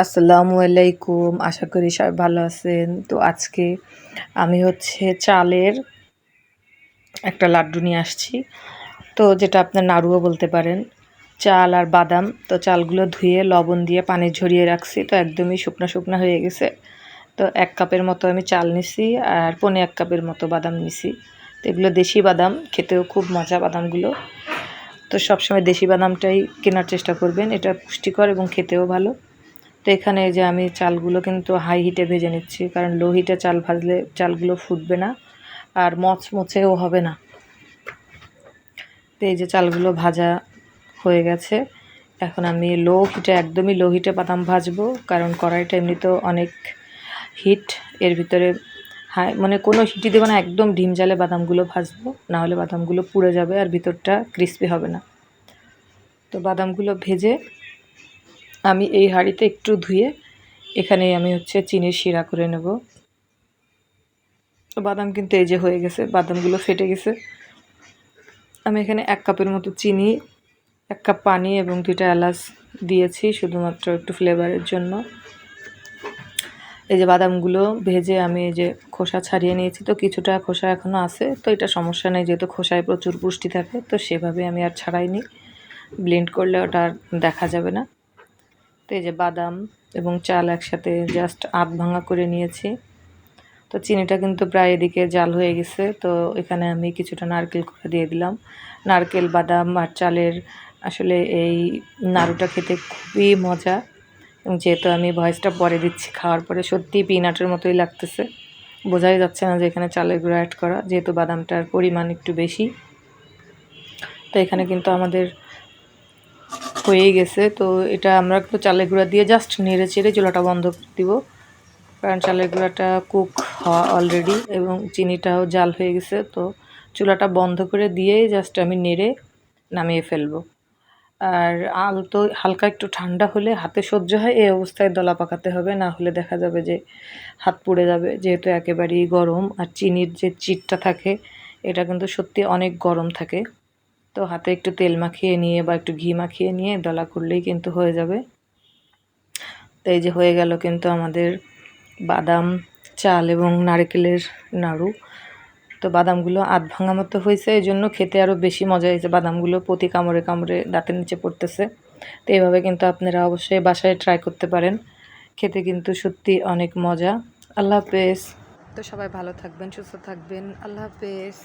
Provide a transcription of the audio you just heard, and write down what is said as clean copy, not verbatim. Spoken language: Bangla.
আসসালামু আলাইকুম। আশা করি সবাই ভালো আছেন। তো আজকে আমি চালের একটা লাড্ডু নিয়ে আসছি। তো যেটা আপনার নাড়ুও বলতে পারেন। চাল আর বাদাম, তো চালগুলো ধুয়ে লবণ দিয়ে পানি ঝরিয়ে রাখছি। তো একদমই শুকনা, শুকনা হয়ে গেছে। তো ১ কাপের মতো আমি চাল নিছি আর পৌনে ১ কাপের মতো বাদাম নিছি। তো এগুলো দেশি বাদাম, খেতেও খুব মজা বাদামগুলো। তো সবসময় দেশি বাদামটাই কেনার চেষ্টা করবেন। এটা পুষ্টিকর এবং খেতেও ভালো। তো এখানে এই যে আমি চালগুলো কিন্তু হাই হিটে ভেজে নিচ্ছি, কারণ লো হিটে চাল ভাজলে চালগুলো ফুটবে না আর মচমচেও হবে না। তো এই যে চালগুলো ভাজা হয়ে গেছে। এখন আমি একদমই লো হিটে বাদাম ভাজবো, কারণ কড়াইটা এমনিতেও অনেক হিট। এর ভিতরে মানে কোনো হিটই দেবো না, একদম ডিম জালে বাদামগুলো ভাজবো, নাহলে বাদামগুলো পুড়ে যাবে আর ভিতরটা ক্রিস্পি হবে না। তো বাদামগুলো ভেজে আমি এই হাঁড়িতে একটু ধুয়ে এখানে আমি চিনির শিরা করে নেব। তো বাদাম কিন্তু এই যে হয়ে গেছে, বাদামগুলো ফেটে গেছে। আমি এখানে ১ কাপের মতো চিনি, ১ কাপ পানি এবং ২টা এলাচ দিয়েছি শুধুমাত্র একটু ফ্লেভারের জন্য। এই যে বাদামগুলো ভেজে আমি এই যে খোসা ছাড়িয়ে নিয়েছি। তো কিছুটা খোসা এখনও আছে, তো এটা সমস্যা নেই, যেহেতু খোসায় প্রচুর পুষ্টি থাকে। তো সেভাবে আমি আর ছাড়াইনি, ব্লেন্ড করলে ওটা আর দেখা যাবে না। তো এই যে বাদাম এবং চাল একসাথে জাস্ট আধ ভাঙা করে নিয়েছি। তো চিনিটা কিন্তু প্রায় এদিকে জাল হয়ে গেছে। তো এখানে আমি কিছুটা নারকেল কোড়া দিয়ে দিলাম। নারকেল, বাদাম আর চালের আসলে এই নাড়ুটা খেতে খুবই মজা, এবং যেহেতু আমি ভয়েসটা পরে দিচ্ছি, খাওয়ার পরে সত্যিই পিনাটের মতোই লাগতেছে। বোঝাই যাচ্ছে না যে এখানে চালের গুঁড়া অ্যাড করা, যেহেতু বাদামটার পরিমাণ একটু বেশি। তো এখানে কিন্তু আমাদের হয়েই গেছে। তো এটা আমরা একটু চালের গুঁড়া দিয়ে জাস্ট নেড়ে চেড়ে চুলাটা বন্ধ করে দিব, কারণ চালের গুঁড়াটা কুক হওয়া অলরেডি এবং চিনিটাও জাল হয়ে গেছে। তো চুলাটা বন্ধ করে দিয়েই জাস্ট আমি নেড়ে নামিয়ে ফেলবো। আর আলতো হালকা একটু ঠান্ডা হলে হাতে সহ্য হয় এই অবস্থায় দলা পাকাতে হবে, না হলে দেখা যাবে যে হাত পুড়ে যাবে, যেহেতু একেবারেই গরম। আর চিনির যে চিটটা থাকে এটা কিন্তু সত্যি অনেক গরম থাকে। তো হাতে একটু তেল মাখিয়ে নিয়ে বা একটু ঘি মাখিয়ে নিয়ে দলা করলেই কিন্তু হয়ে যাবে। তো এই যে হয়ে গেল কিন্তু আমাদের বাদাম, চাল এবং নারকেলের নাড়ু। তো বাদামগুলো আধ ভাঙা মতো হয়েছে, এই জন্য খেতে আরও বেশি মজা হয়েছে। বাদামগুলো প্রতি কামড়ে কামড়ে দাঁতের নিচে পড়তেছে। তো এইভাবে কিন্তু আপনারা অবশ্যই বাসায় ট্রাই করতে পারেন, খেতে কিন্তু সত্যি অনেক মজা। আল্লাহ হাফেজ। তো সবাই ভালো থাকবেন, সুস্থ থাকবেন। আল্লাহ হাফেজ।